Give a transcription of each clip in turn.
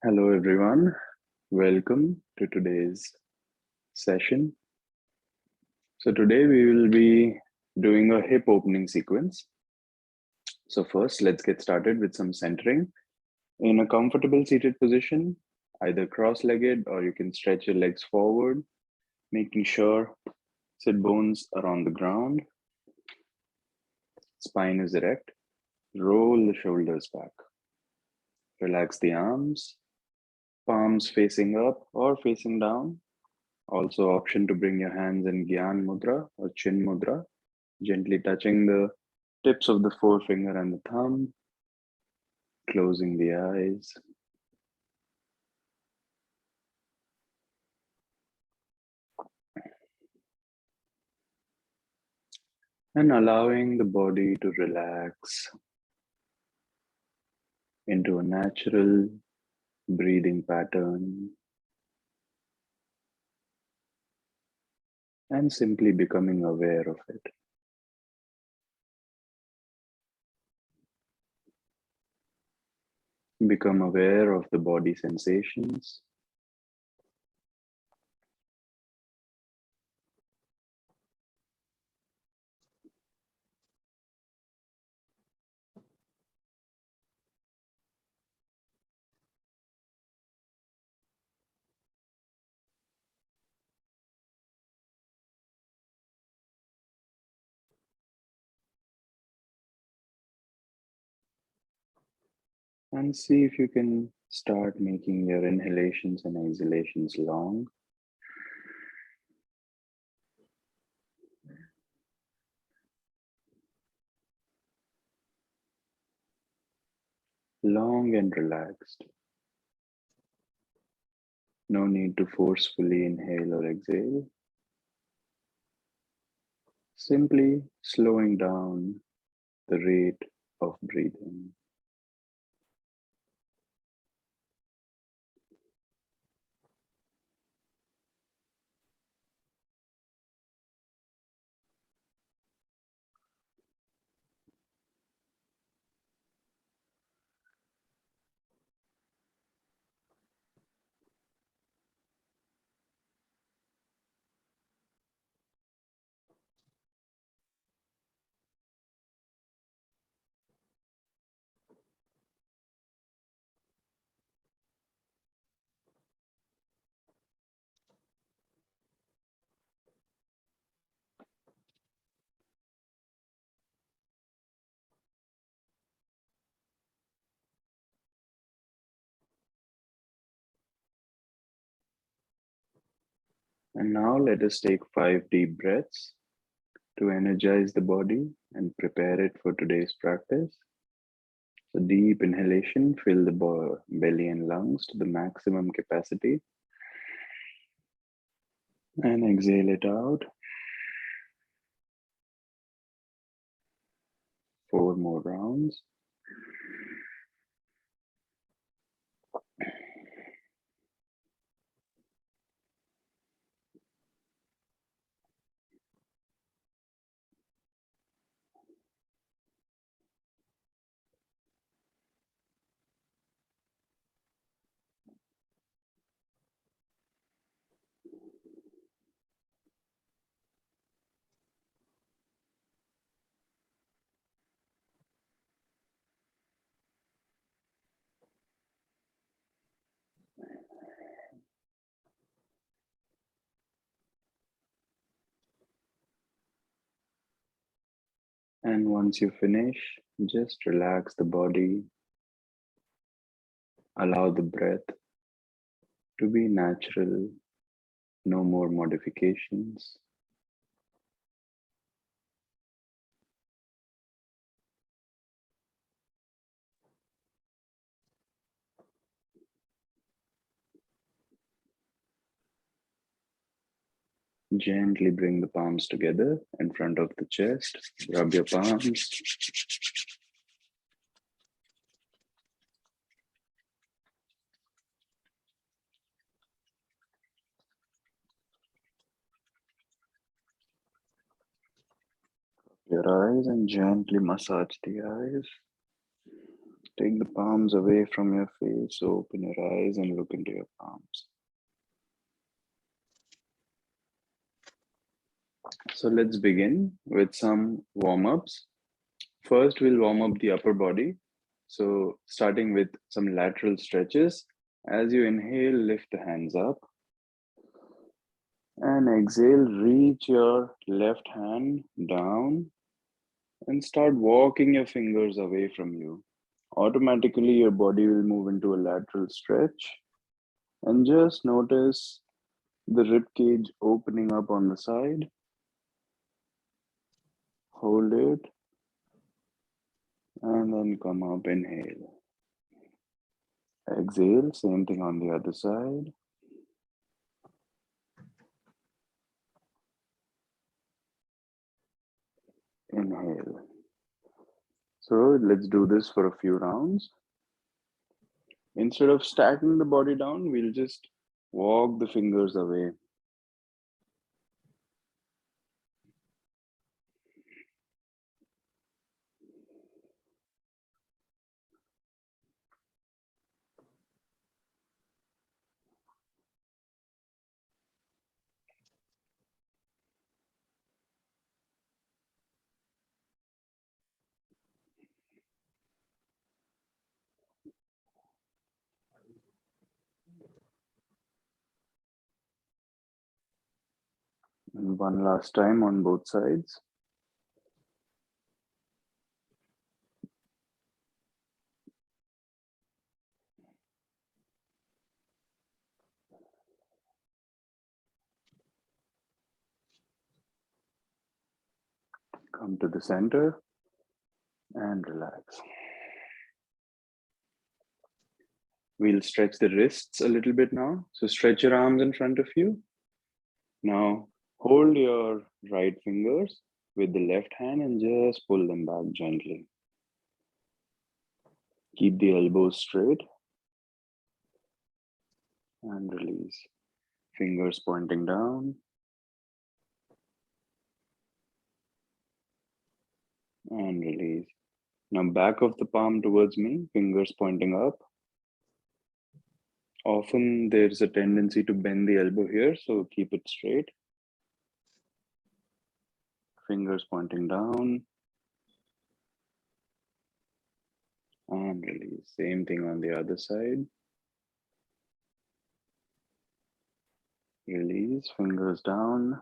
Hello, everyone. Welcome to today's session. So, today we will be doing a hip opening sequence. So, first, let's get started with some centering. In a comfortable seated position, either cross legged or you can stretch your legs forward, making sure sit bones are on the ground, spine is erect, roll the shoulders back, relax the arms, palms facing up or facing down. Also, option to bring your hands in Gyan Mudra or Chin Mudra, gently touching the tips of the forefinger and the thumb, closing the eyes. And allowing the body to relax into a natural breathing pattern and simply becoming aware of it. Become aware of the body sensations. And see if you can start making your inhalations and exhalations long. Long and relaxed. No need to forcefully inhale or exhale. Simply slowing down the rate of breathing. And now let us take 5 deep breaths to energize the body and prepare it for today's practice. So deep inhalation, fill the belly and lungs to the maximum capacity. And exhale it out. 4 more rounds. And once you finish, just relax the body. Allow the breath to be natural, no more modifications. Gently bring the palms together in front of the chest. Rub your palms. Your eyes and gently massage the eyes. Take the palms away from your face, open your eyes and look into your palms. So let's begin with some warm-ups. First, we'll warm up the upper body. So starting with some lateral stretches. As you inhale, lift the hands up. And exhale, reach your left hand down and start walking your fingers away from you. Automatically, your body will move into a lateral stretch. And just notice the rib cage opening up on the side. Hold it. And then come up, inhale. Exhale, same thing on the other side. Inhale. So let's do this for a few rounds. Instead of stacking the body down, we'll just walk the fingers away. And one last time on both sides. Come to the center and relax. We'll stretch the wrists a little bit now. So stretch your arms in front of you. Now hold your right fingers with the left hand and just pull them back gently. Keep the elbows straight and release. Fingers pointing down and release. Now back of the palm towards me, fingers pointing up. Often there's a tendency to bend the elbow here, so keep it straight. Fingers pointing down and release. Same thing on the other side. Release, fingers down.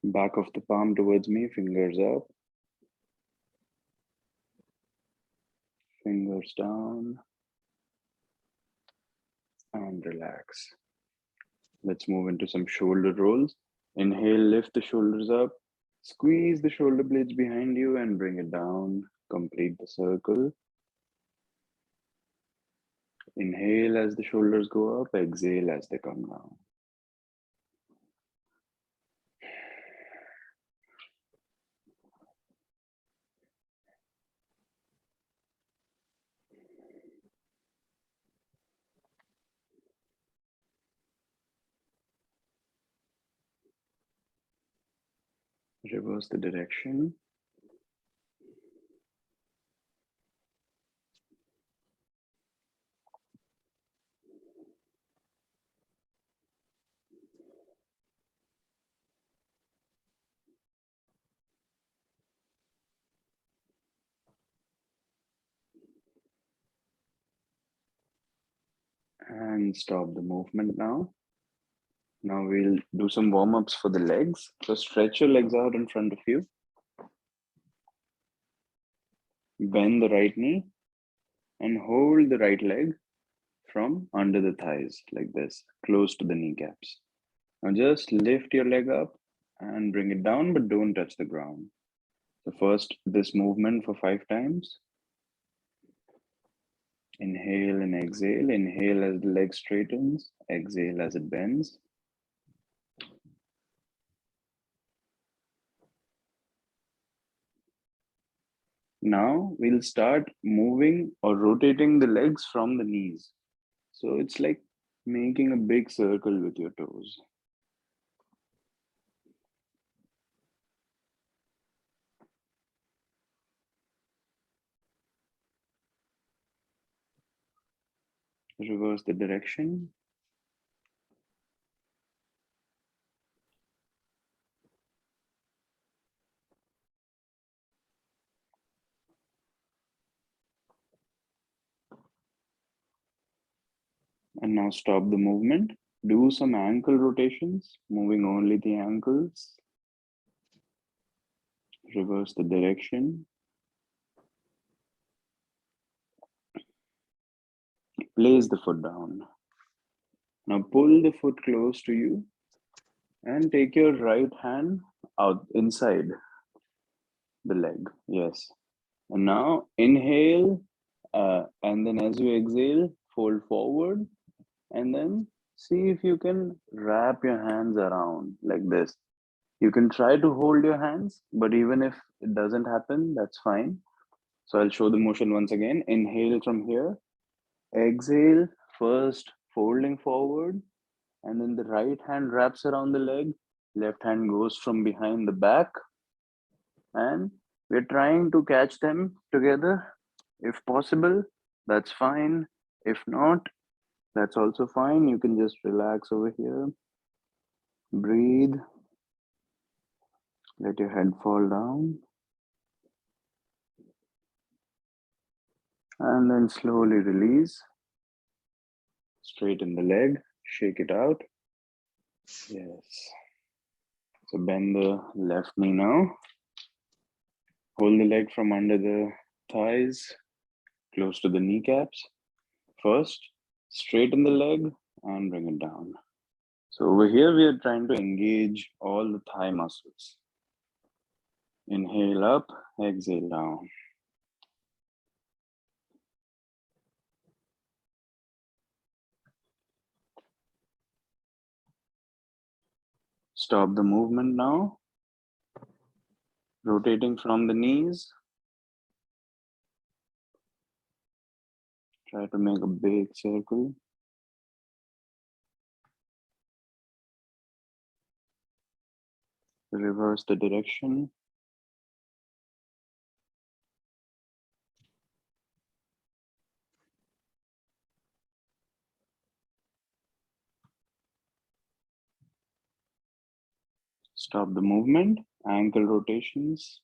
Back of the palm towards me, fingers up. Fingers down and relax. Let's move into some shoulder rolls. Inhale, lift the shoulders up. Squeeze the shoulder blades behind you and bring it down. Complete the circle. Inhale as the shoulders go up. Exhale as they come down. Reverse the direction. And stop the movement now. Now we'll do some warm-ups for the legs. So stretch your legs out in front of you. Bend the right knee and hold the right leg from under the thighs like this, close to the kneecaps. Now just lift your leg up and bring it down, but don't touch the ground. So first, this movement for 5 times. Inhale and exhale. Inhale as the leg straightens. Exhale as it bends. Now we'll start moving or rotating the legs from the knees. So it's like making a big circle with your toes. Reverse the direction. And now stop the movement. Do some ankle rotations, moving only the ankles. Reverse the direction. Place the foot down. Now pull the foot close to you and take your right hand out inside the leg. Yes. And now inhale, and then as you exhale, fold forward, and then see if you can wrap your hands around like this. You can try to hold your hands, but even if it doesn't happen, that's fine. So I'll show the motion once again. Inhale from here, exhale, first folding forward, and then the right hand wraps around the leg, left hand goes from behind the back, and we're trying to catch them together. If possible, that's fine. If not, that's also fine. You can just relax over here, breathe, let your head fall down, and then slowly release. Straighten the leg, shake it out. Yes. So bend the left knee now. Hold the leg from under the thighs, close to the kneecaps. First, straighten the leg and bring it down. So over here, we are trying to engage all the thigh muscles. Inhale up, exhale down. Stop the movement now. Rotating from the knees. Try to make a big circle. Reverse the direction. Stop the movement. Ankle rotations.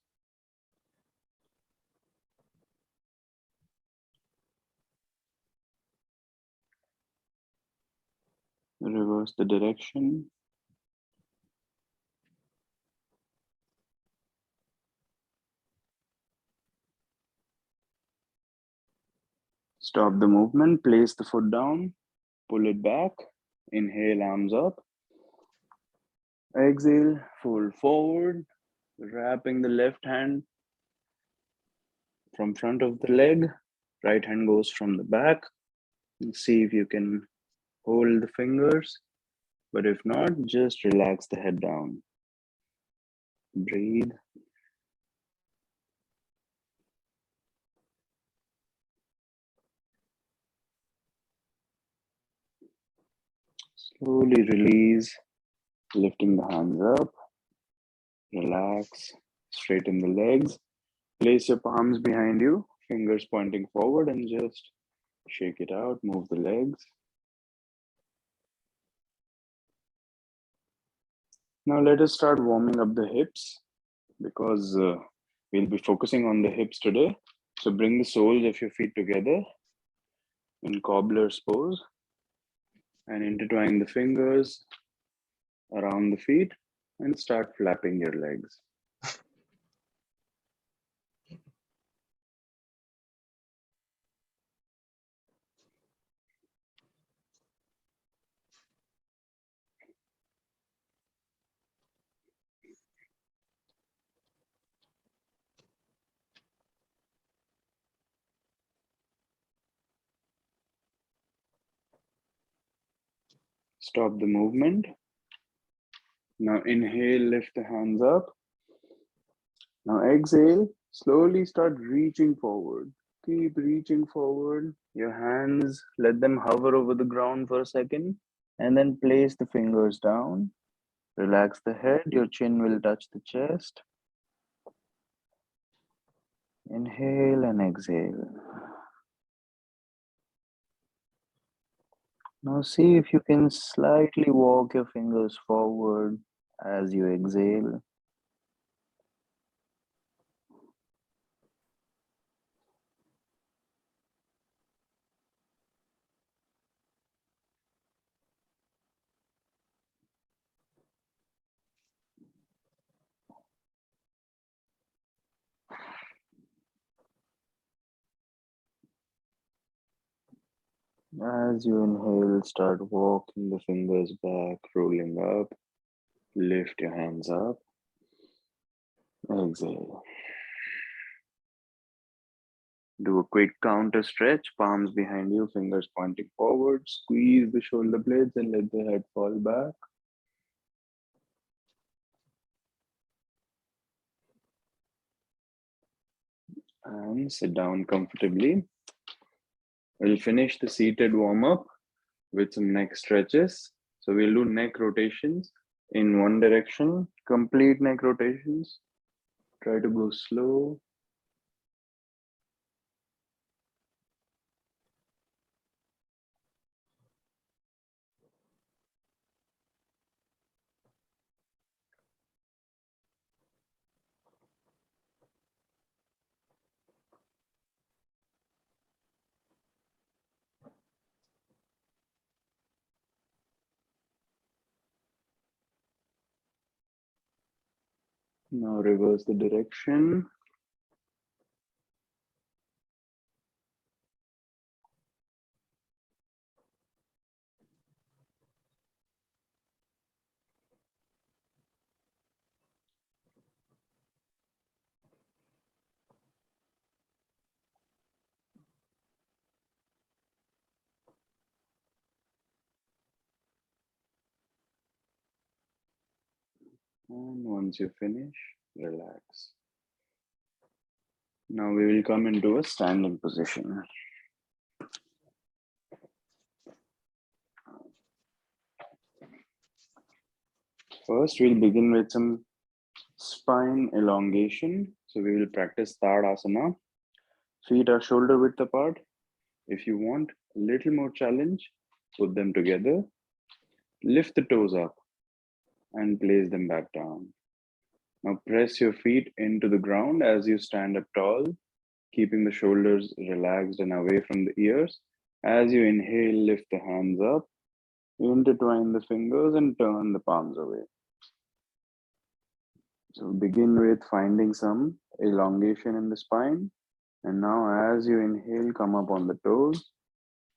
Reverse the direction. Stop the movement. Place the foot down. Pull it back. Inhale, arms up. Exhale, fold forward. Wrapping the left hand from front of the leg. Right hand goes from the back. See if you can hold the fingers. But if not, just relax the head down. Breathe. Slowly release, lifting the hands up. Relax, straighten the legs. Place your palms behind you, fingers pointing forward, and just shake it out, move the legs. Now let us start warming up the hips because we'll be focusing on the hips today. So bring the soles of your feet together in cobbler's pose and intertwine the fingers around the feet and start flapping your legs. Stop the movement. Now inhale, lift the hands up. Now exhale, slowly start reaching forward. Keep reaching forward. Your hands, let them hover over the ground for a second and then place the fingers down. Relax the head, your chin will touch the chest. Inhale and exhale. Now see if you can slightly walk your fingers forward as you exhale. As you inhale, start walking the fingers back, rolling up. Lift your hands up. Exhale. Do a quick counter stretch, palms behind you, fingers pointing forward. Squeeze the shoulder blades and let the head fall back. And sit down comfortably. We'll finish the seated warm up with some neck stretches. So we'll do neck rotations in one direction, complete neck rotations. Try to go slow. Now reverse the direction. And once you finish, relax. Now we will come into a standing position. First, we'll begin with some spine elongation. So we will practice Tadasana. Feet are shoulder width apart. If you want a little more challenge, put them together. Lift the toes up and place them back down. Now press your feet into the ground as you stand up tall, keeping the shoulders relaxed and away from the ears. As you inhale, lift the hands up, intertwine the fingers and turn the palms away. So begin with finding some elongation in the spine. And now as you inhale, come up on the toes.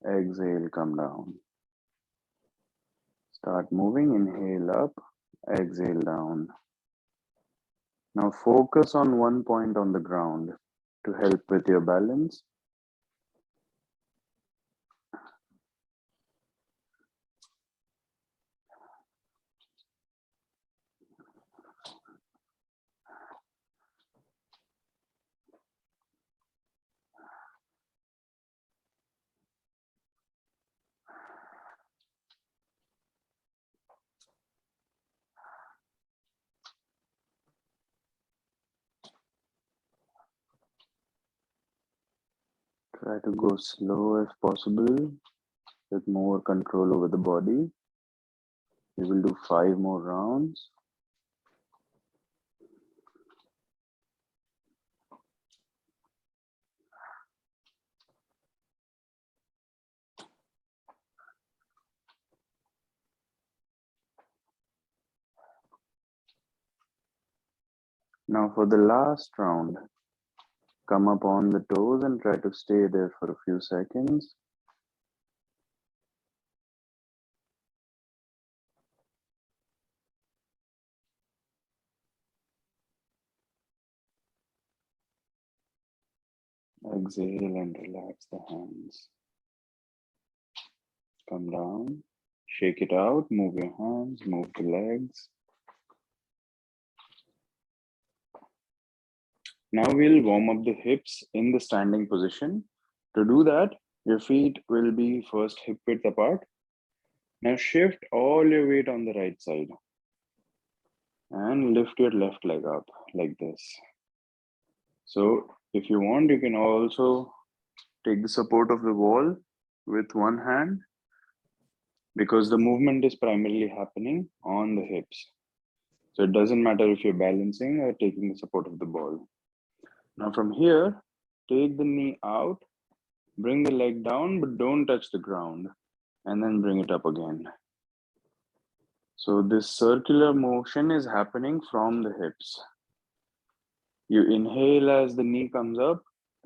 Exhale, come down. Start moving, inhale up, exhale down. Now focus on one point on the ground to help with your balance. Try to go slow if possible, with more control over the body. We will do 5 more rounds. Now for the last round, come up on the toes and try to stay there for a few seconds. Exhale and relax the hands. Come down, shake it out, move your hands, move the legs. Now we'll warm up the hips in the standing position. To do that, your feet will be first hip width apart. Now shift all your weight on the right side and lift your left leg up like this. So if you want, you can also take the support of the wall with one hand because the movement is primarily happening on the hips. So it doesn't matter if you're balancing or taking the support of the ball. Now from here, take the knee out, bring the leg down, but don't touch the ground, and then bring it up again. So this circular motion is happening from the hips. You inhale as the knee comes up,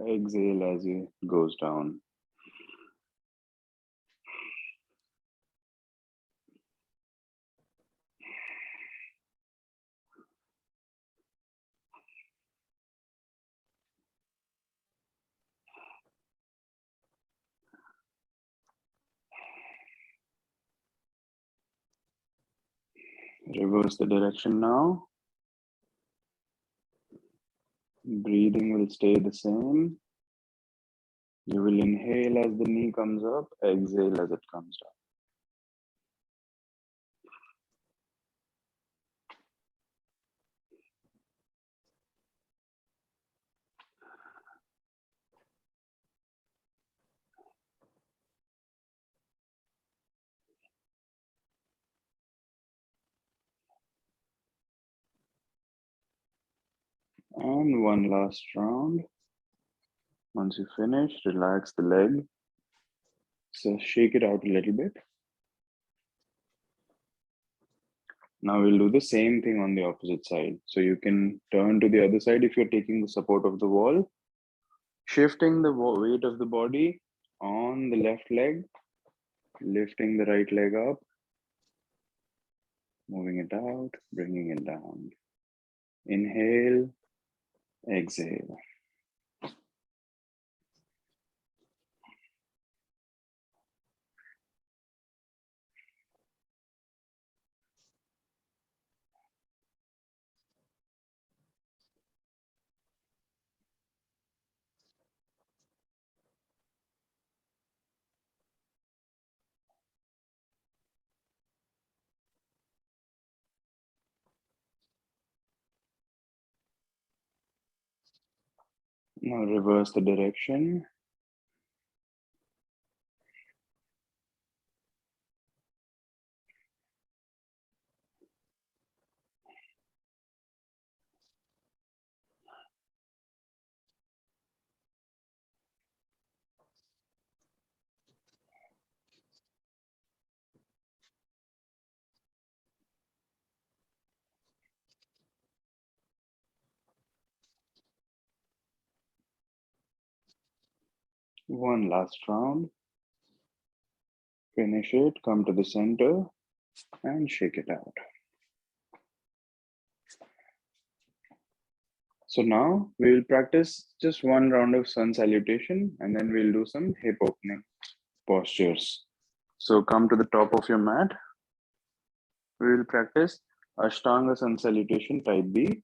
exhale as it goes down. Reverse the direction now. Breathing will stay the same. You will inhale as the knee comes up, exhale as it comes down. And one last round. Once you finish, relax the leg. So shake it out a little bit. Now we'll do the same thing on the opposite side. So you can turn to the other side if you're taking the support of the wall, shifting the weight of the body on the left leg, lifting the right leg up, moving it out, bringing it down. Inhale, exhale. Now reverse the direction. One last round. Finish it, come to the center and shake it out. So now we will practice just one round of sun salutation and then we'll do some hip opening postures. So come to the top of your mat. We will practice Ashtanga sun salutation type B.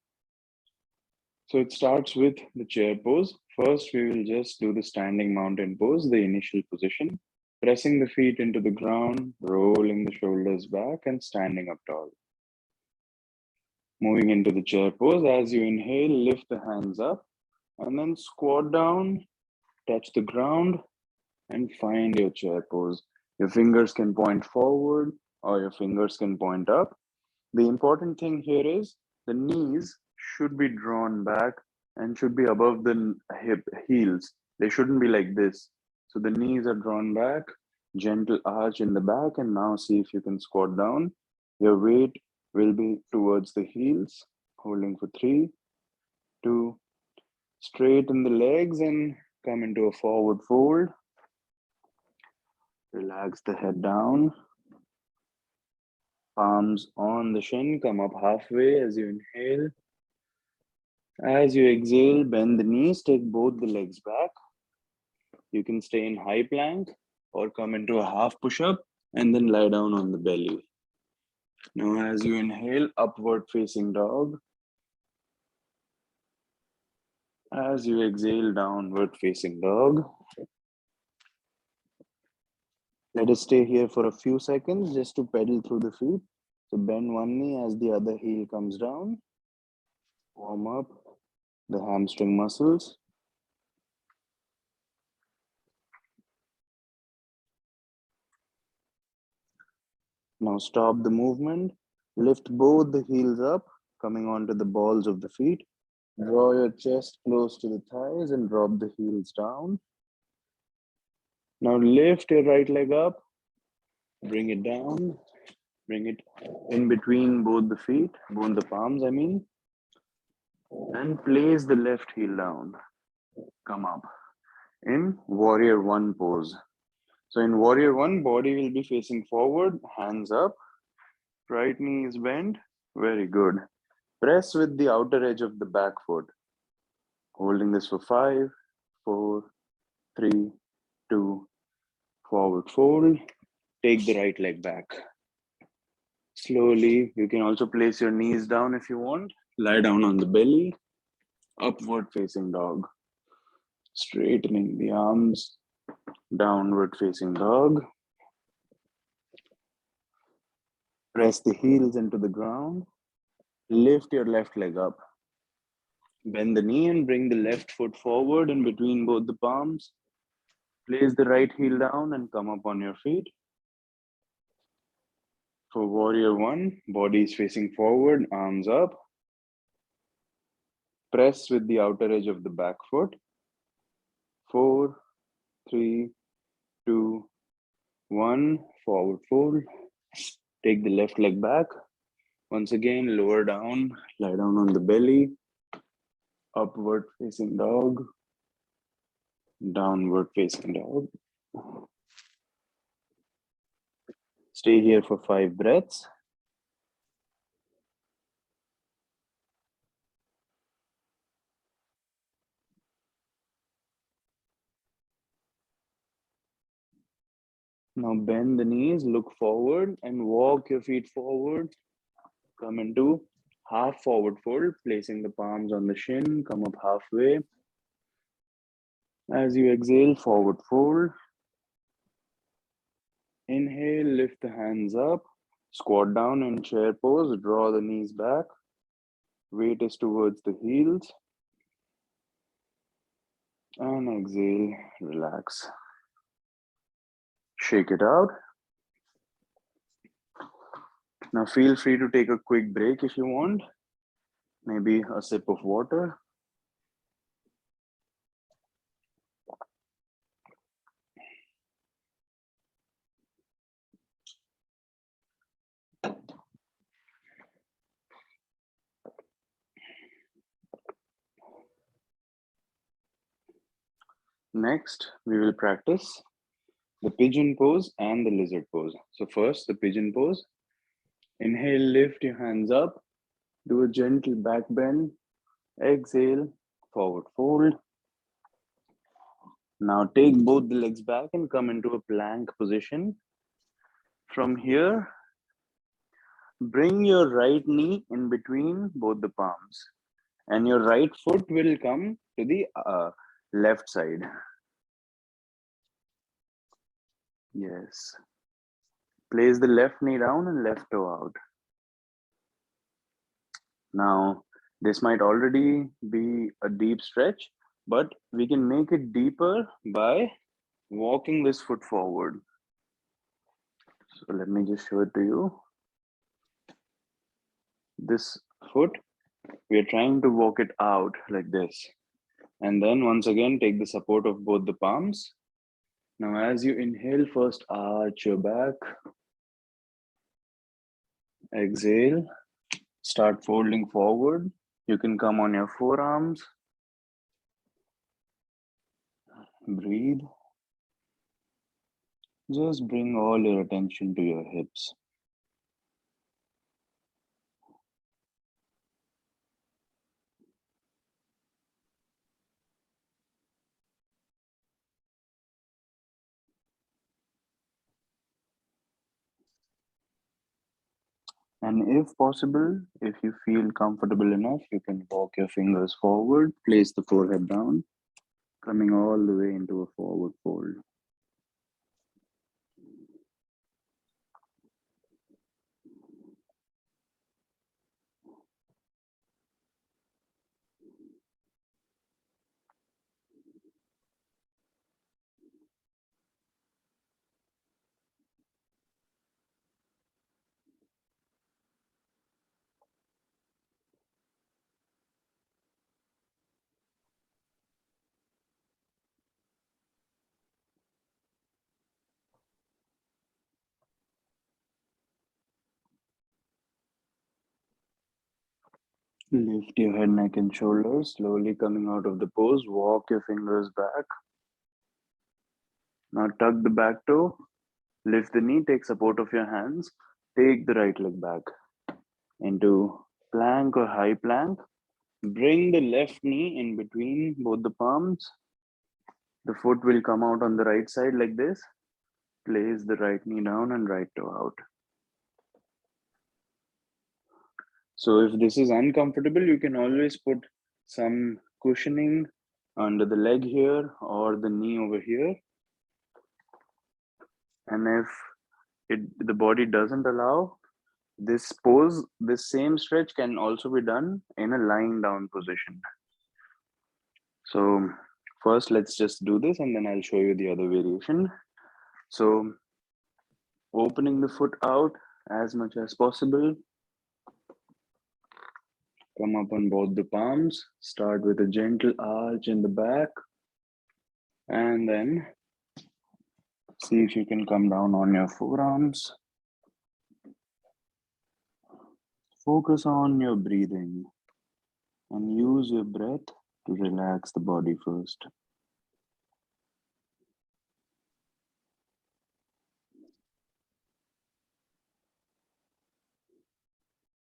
So it starts with the chair pose. First, we will just do the standing mountain pose, the initial position, pressing the feet into the ground, rolling the shoulders back and standing up tall. Moving into the chair pose, as you inhale, lift the hands up and then squat down, touch the ground and find your chair pose. Your fingers can point forward or your fingers can point up. The important thing here is the knees should be drawn back and should be above the heels. They shouldn't be like this. So the knees are drawn back, gentle arch in the back, and now see if you can squat down. Your weight will be towards the heels, holding for 3, 2, straighten the legs and come into a forward fold. Relax the head down. Palms on the shin, come up halfway as you inhale. As you exhale, bend the knees, take both the legs back. You can stay in high plank or come into a half push-up and then lie down on the belly. Now as you inhale, upward facing dog. As you exhale, downward facing dog. Let us stay here for a few seconds just to pedal through the feet. So bend one knee as the other heel comes down. Warm up the hamstring muscles. Now stop the movement. Lift both the heels up, coming onto the balls of the feet. Draw your chest close to the thighs and drop the heels down. Now lift your right leg up, bring it down, bring it in between both the feet, both the palms, I mean, and place the left heel down. Come up in warrior one pose. So in warrior one, body will be facing forward, hands up, right knee is bent. Very good. Press with the outer edge of the back foot. Holding this for 5, 4, 3, 2, forward fold. Take the right leg back. Slowly, you can also place your knees down if you want. Lie down on the belly. Upward facing dog. Straightening the arms. Downward facing dog. Press the heels into the ground. Lift your left leg up. Bend the knee and bring the left foot forward in between both the palms. Place the right heel down and come up on your feet. For warrior one, body is facing forward, arms up. Press with the outer edge of the back foot. 4, 3, 2, 1. Forward fold. Take the left leg back. Once again, lower down, lie down on the belly. Upward facing dog. Downward facing dog. Stay here for 5 breaths. Now bend the knees, look forward and walk your feet forward. Come into half forward fold, placing the palms on the shin, come up halfway. As you exhale, forward fold. Inhale, lift the hands up, squat down in chair pose, draw the knees back. Weight is towards the heels. And exhale, relax. Shake it out. Now feel free to take a quick break if you want. Maybe a sip of water. Next, we will practice the pigeon pose and the lizard pose. So first, the pigeon pose. Inhale, lift your hands up. Do a gentle back bend. Exhale, forward fold. Now take both the legs back and come into a plank position. From here, bring your right knee in between both the palms. And your right foot will come to the left side. Yes. Place the left knee down and left toe out. Now, this might already be a deep stretch, but we can make it deeper by walking this foot forward. So let me just show it to you. This foot, we are trying to walk it out like this. And then once again, take the support of both the palms. Now, as you inhale, first arch your back. Exhale, start folding forward. You can come on your forearms. Breathe. Just bring all your attention to your hips. And if possible, if you feel comfortable enough, you can walk your fingers forward, place the forehead down, coming all the way into a forward fold. Lift your head, neck, and shoulders. Slowly coming out of the pose. Walk your fingers back. Now tuck the back toe. Lift the knee. Take support of your hands. Take the right leg back into plank or high plank. Bring the left knee in between both the palms. The foot will come out on the right side like this. Place the right knee down and right toe out. So if this is uncomfortable, you can always put some cushioning under the leg here or the knee over here. And if the body doesn't allow this pose, this same stretch can also be done in a lying down position. So first, let's just do this and then I'll show you the other variation. So opening the foot out as much as possible. Come up on both the palms. Start with a gentle arch in the back. And then see if you can come down on your forearms. Focus on your breathing and use your breath to relax the body first.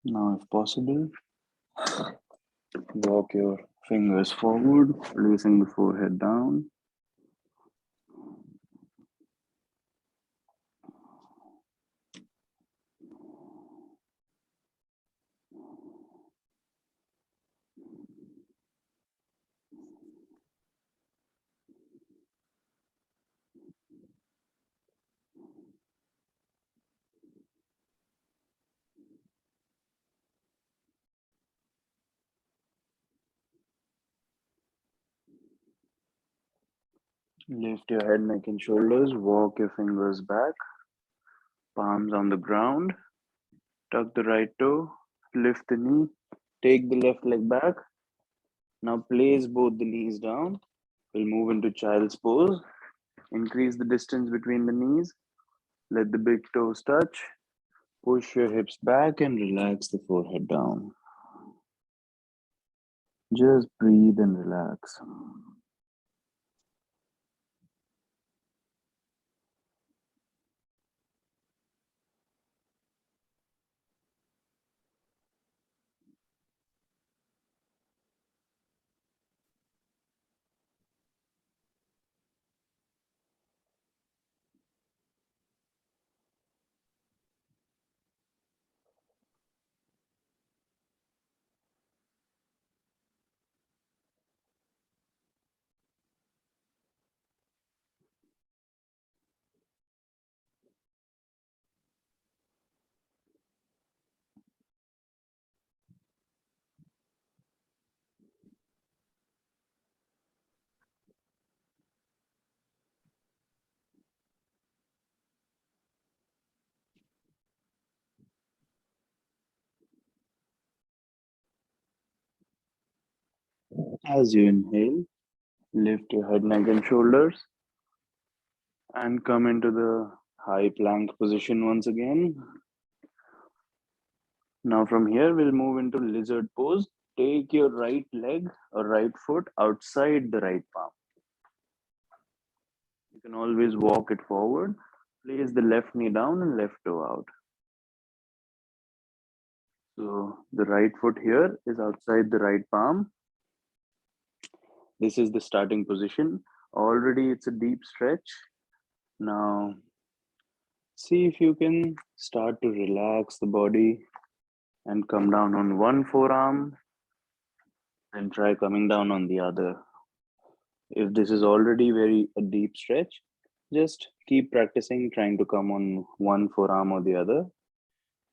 Now, if possible, walk your fingers forward, placing the forehead down. Lift your head, neck, and shoulders. Walk your fingers back, palms on the ground. Tuck the right toe, lift the knee, take the left leg back. Now place both the knees down. We'll move into child's pose. Increase the distance between the knees. Let the big toes touch. Push your hips back and relax the forehead down. Just breathe and relax. As you inhale, lift your head, neck, and shoulders and come into the high plank position once again. Now from here, we'll move into lizard pose. Take your right leg or right foot outside the right palm. You can always walk it forward. Place the left knee down and left toe out. So the right foot here is outside the right palm. This is the starting position. Already it's a deep stretch. Now, see if you can start to relax the body and come down on one forearm and try coming down on the other. If this is already very a deep stretch, just keep practicing trying to come on one forearm or the other.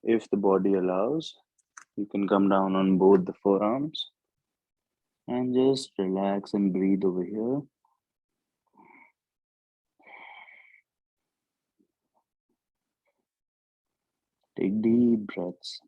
If the body allows, you can come down on both the forearms and just relax and breathe over here. Take deep breaths.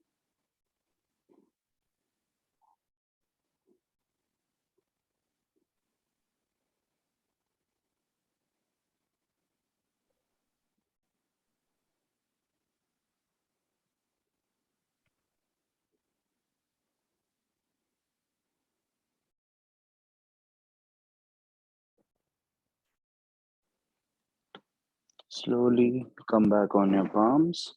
Slowly come back on your palms.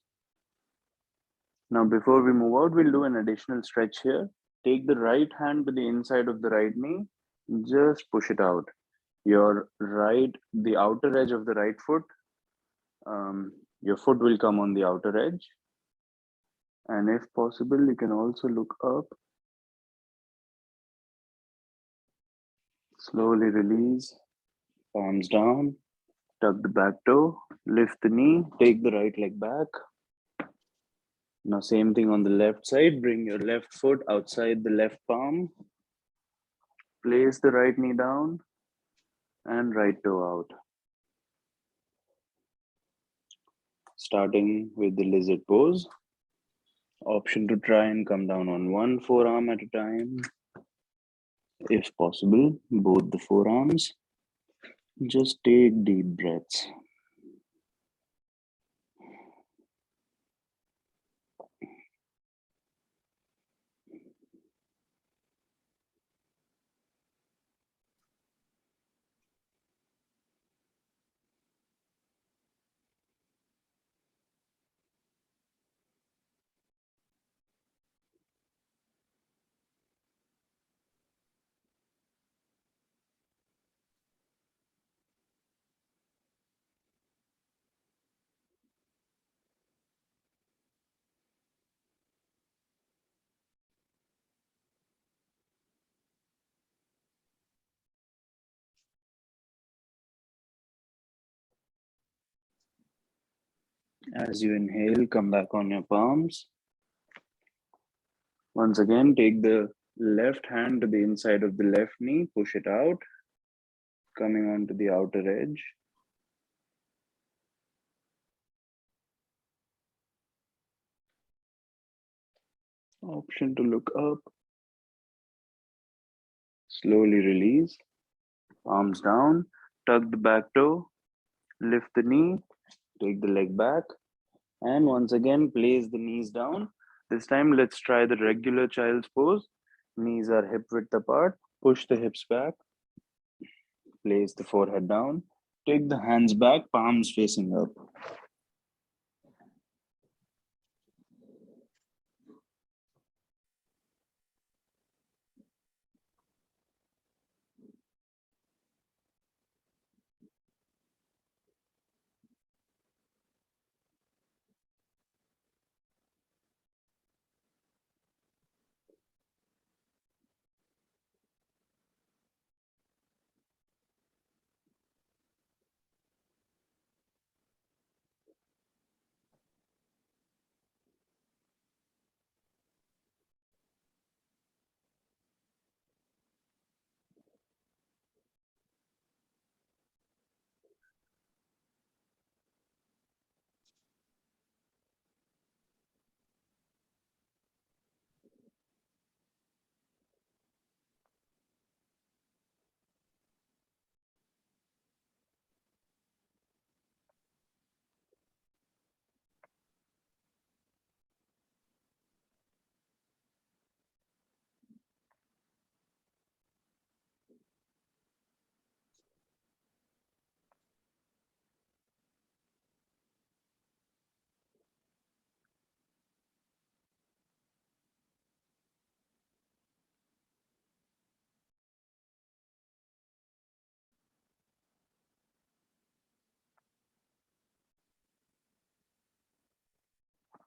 Now, before we move out, we'll do an additional stretch here. Take the right hand to the inside of the right knee. Just push it out. The outer edge of the right foot, your foot will come on the outer edge. And if possible, you can also look up. Slowly release, palms down, tuck the back toe, lift the knee, take the right leg back. Now, same thing on the left side. Bring your left foot outside the left palm. Place the right knee down and right toe out. Starting with the lizard pose. Option to try and come down on one forearm at a time. If possible, both the forearms. Just take deep breaths. As you inhale, come back on your palms. Once again, take the left hand to the inside of the left knee, push it out, coming onto the outer edge. Option to look up. Slowly release, palms down, tuck the back toe, lift the knee, take the leg back, and once again, place the knees down. This time, let's try the regular child's pose. Knees are hip width apart, push the hips back, place the forehead down, take the hands back, palms facing up.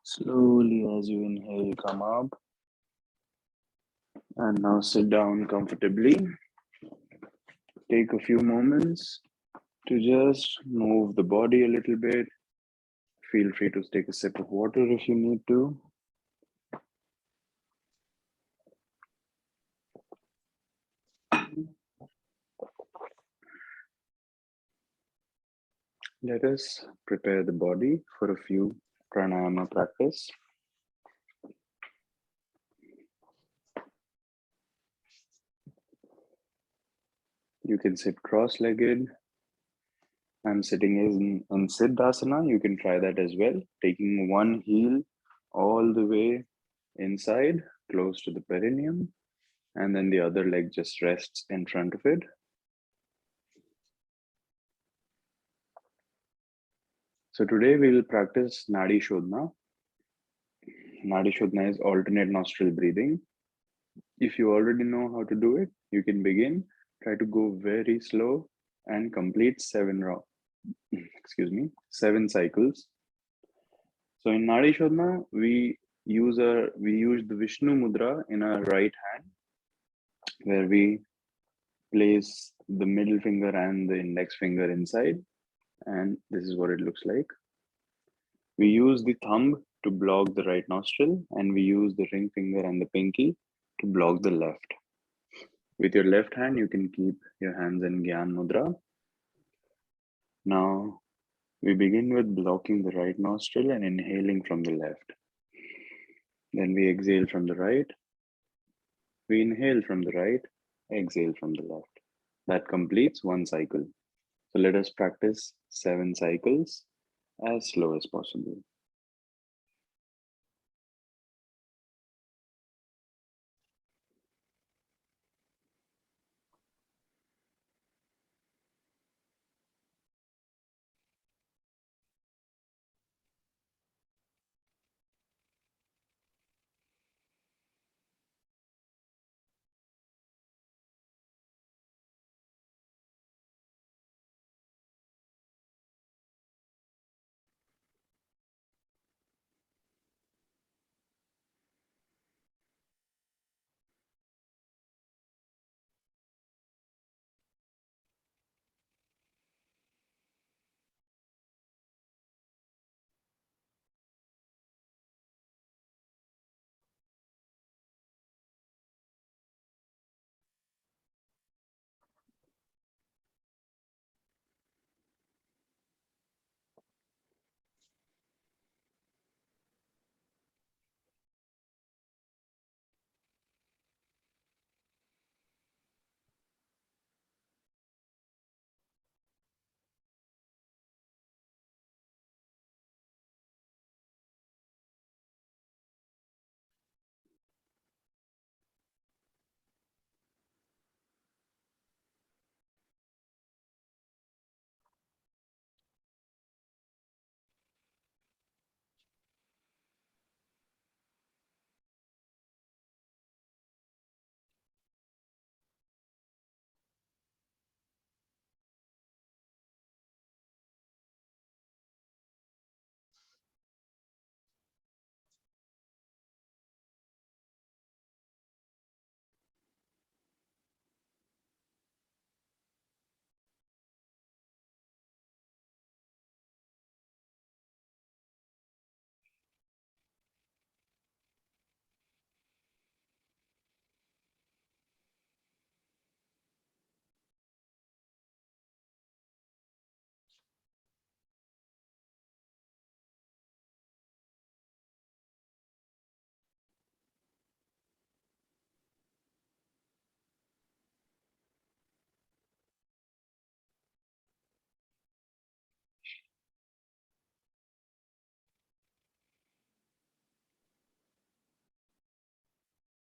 Slowly, as you inhale, come up. And now sit down comfortably. Take a few moments to just move the body a little bit. Feel free to take a sip of water if you need to. Let us prepare the body for a few pranayama practice. You can sit cross-legged. I'm sitting in Siddhasana. You can try that as well. Taking one heel all the way inside, close to the perineum, and then the other leg just rests in front of it. So today we will practice Nadi Shodhana. Nadi Shodhana is alternate nostril breathing. If you already know how to do it, you can begin. Try to go very slow and complete seven cycles. So in Nadi Shodhana, we use the Vishnu Mudra in our right hand, where we place the middle finger and the index finger inside, and this is what it looks like. We use the thumb to block the right nostril, and we use the ring finger and the pinky to block the left. With your left hand, you can keep your hands in Gyan Mudra. Now, we begin with blocking the right nostril and inhaling from the left. Then we exhale from the right. We inhale from the right, exhale from the left. That completes one cycle. So let us practice 7 cycles as slow as possible.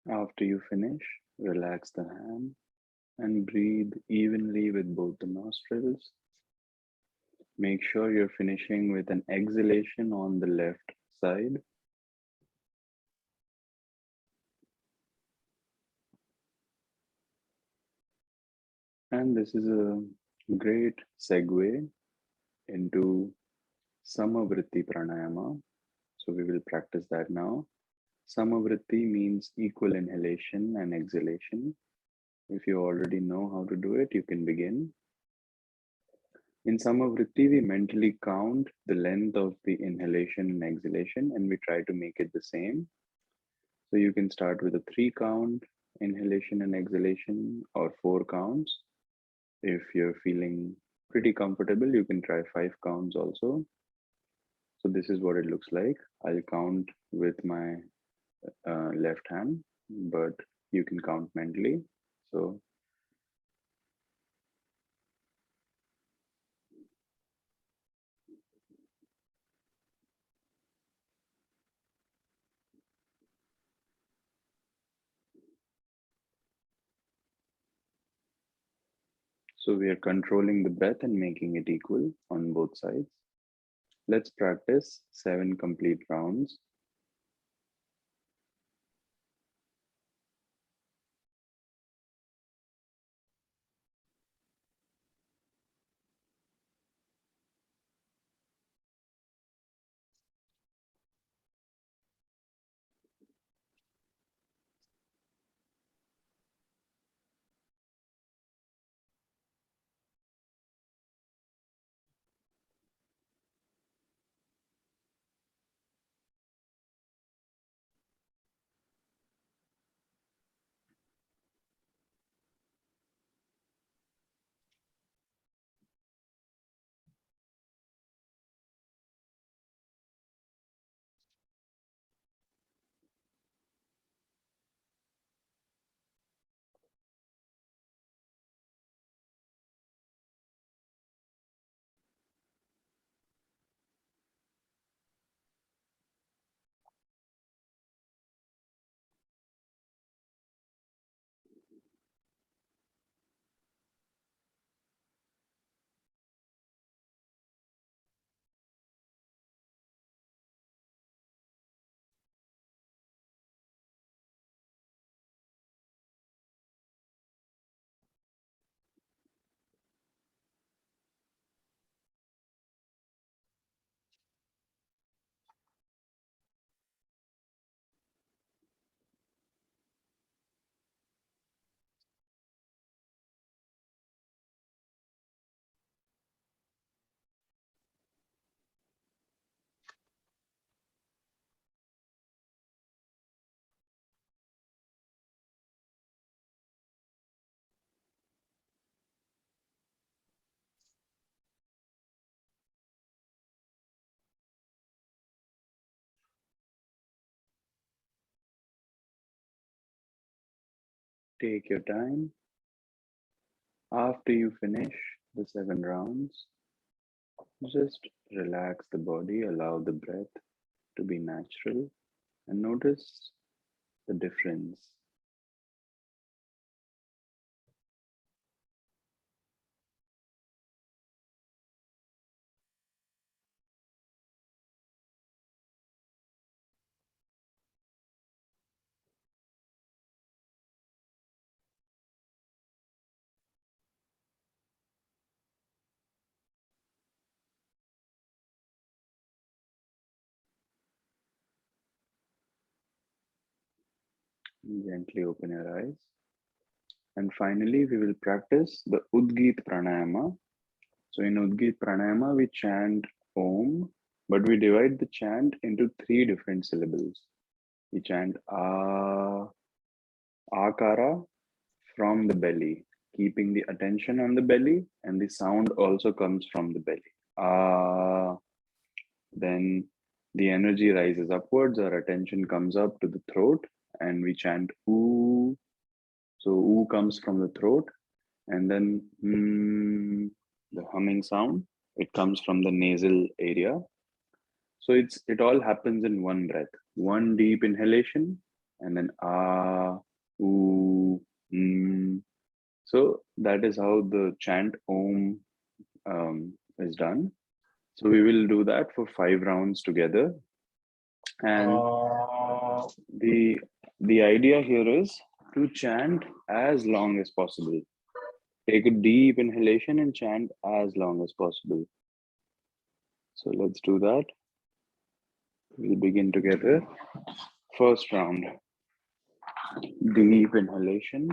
After you finish, relax the hand and breathe evenly with both the nostrils. Make sure you're finishing with an exhalation on the left side. And this is a great segue into Samavritti Pranayama. So we will practice that now. Samavritti means equal inhalation and exhalation. If you already know how to do it, you can begin. In Samavritti, we mentally count the length of the inhalation and exhalation, and we try to make it the same. So you can start with a 3 count inhalation and exhalation, or 4 counts. If you're feeling pretty comfortable, you can try 5 counts also. So this is what it looks like. I'll count with my left hand, but you can count mentally. So we are controlling the breath and making it equal on both sides. Let's practice 7 complete rounds. Take your time. After you finish the 7 rounds, just relax the body, allow the breath to be natural, and notice the difference. Gently open your eyes. And finally, we will practice the Udgeet Pranayama. So in Udgeet Pranayama, we chant Om, but we divide the chant into 3 different syllables. We chant Akara from the belly, keeping the attention on the belly, and the sound also comes from the belly. Then the energy rises upwards, our attention comes up to the throat, and we chant Oo. So Oo comes from the throat, and then the humming sound, it comes from the nasal area. So it all happens in one breath, one deep inhalation, and then oo, So that is how the chant Om is done. So we will do that for 5 rounds together. And the the idea here is to chant as long as possible. Take a deep inhalation and chant as long as possible. So let's do that. We'll begin together. First round, deep inhalation.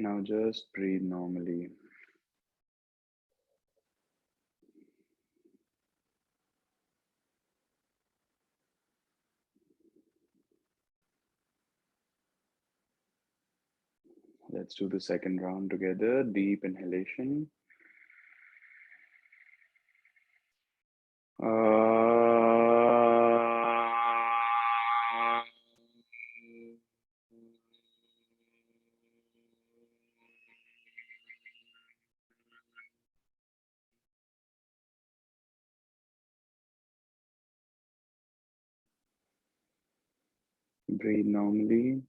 Now just breathe normally. Let's do the second round together. Deep inhalation. Breathe normally.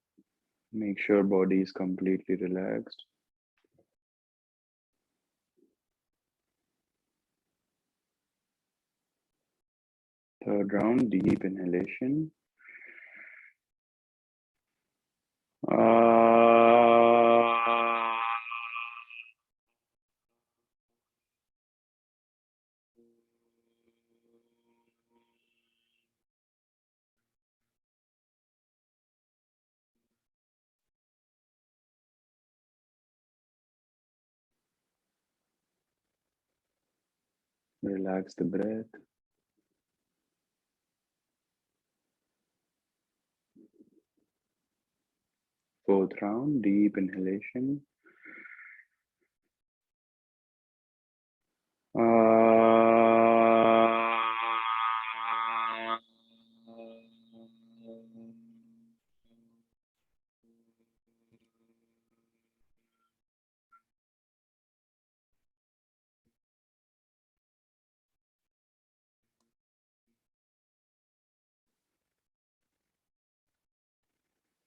Make sure body is completely relaxed. Third round, deep inhalation. Relax the breath. Fourth round, deep inhalation.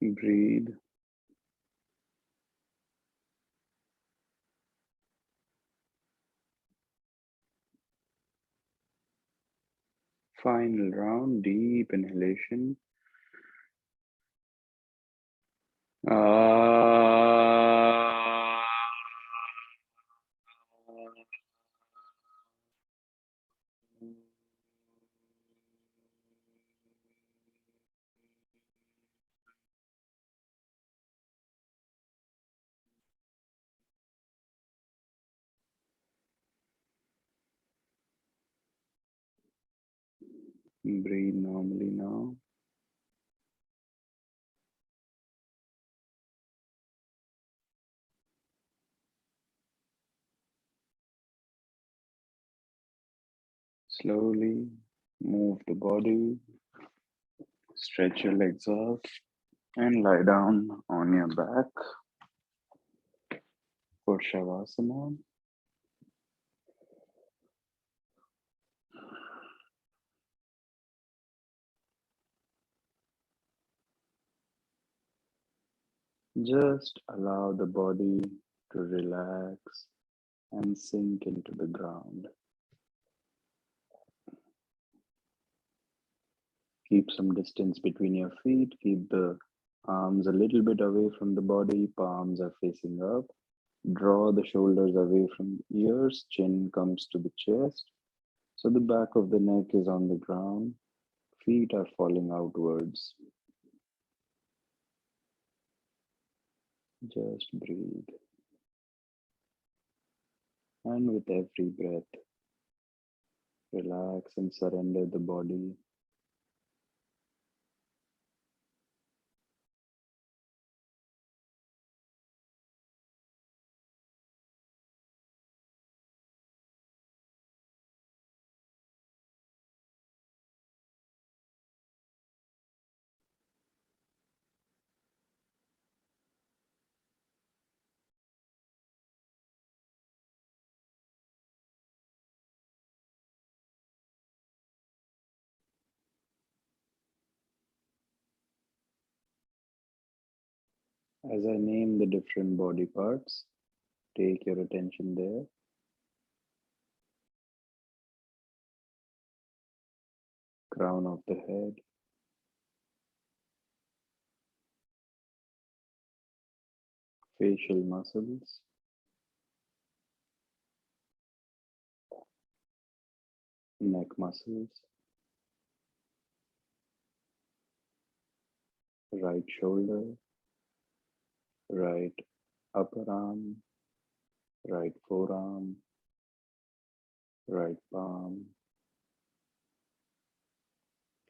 Breathe. Final round, deep inhalation. Breathe normally now. Slowly move the body, stretch your legs out, and lie down on your back for Shavasana. Just allow the body to relax and sink into the ground. Keep some distance between your feet. Keep the arms a little bit away from the body. Palms are facing up. Draw the shoulders away from ears. Chin comes to the chest. So the back of the neck is on the ground. Feet are falling outwards. Just breathe. And with every breath, relax and surrender the body. As I name the different body parts, take your attention there. Crown of the head, facial muscles, neck muscles, right shoulder, right upper arm, right forearm, right palm,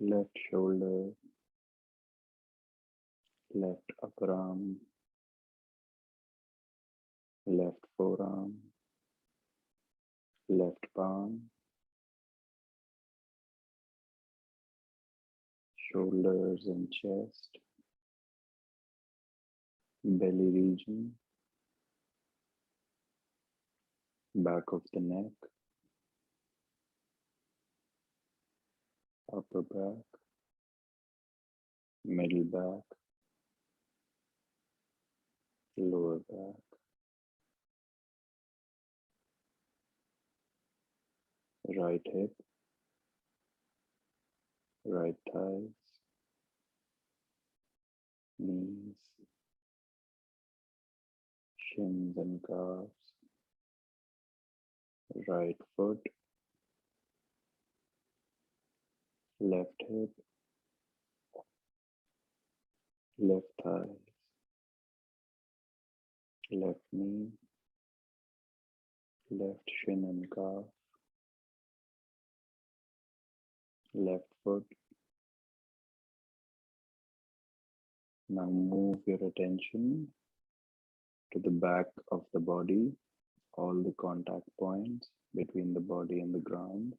left shoulder, left upper arm, left forearm, left palm, shoulders and chest, belly region, back of the neck, upper back, middle back, lower back, right hip, right thighs, knees, shins and calves, right foot, left hip, left thigh, left knee, left shin and calf, left foot. Now move your attention to the back of the body, all the contact points between the body and the ground.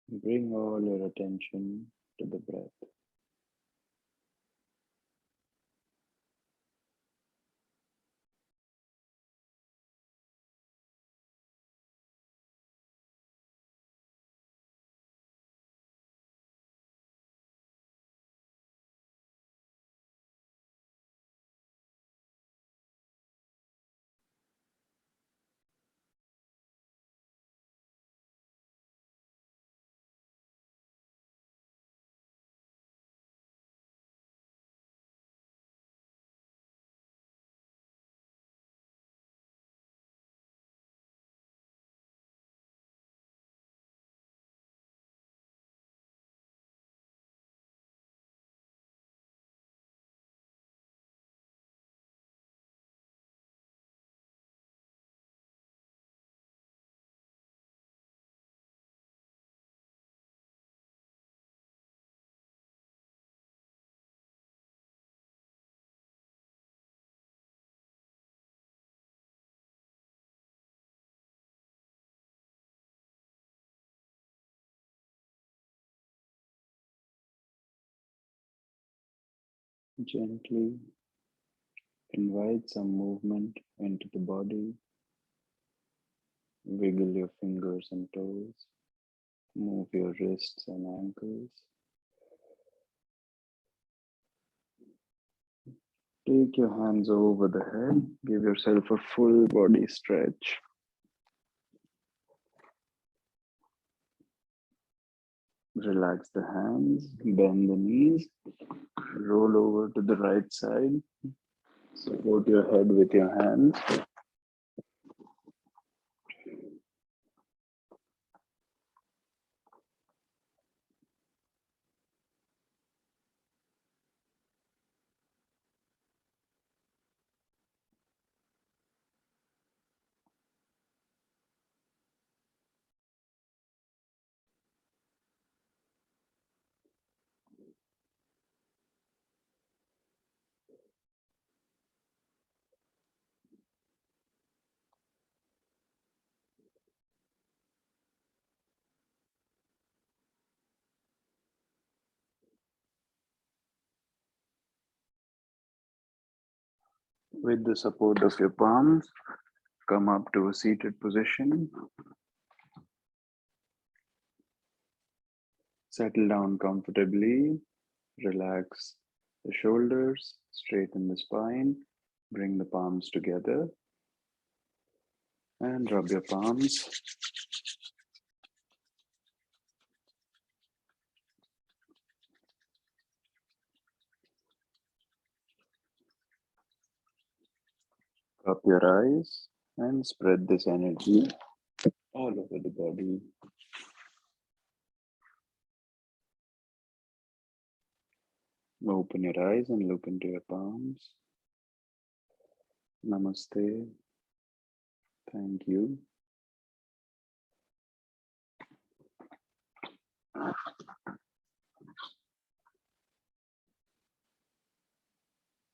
Bring all your attention to the breath. Gently invite some movement into the body. Wiggle your fingers and toes. Move your wrists and ankles. Take your hands over the head. Give yourself a full body stretch. Relax the hands, bend the knees, roll over to the right side. Support your head with your hands. With the support of your palms, come up to a seated position. Settle down comfortably. Relax the shoulders, straighten the spine. Bring the palms together and rub your palms. Cup your eyes and spread this energy all over the body. Open your eyes and look into your palms. Namaste. Thank you.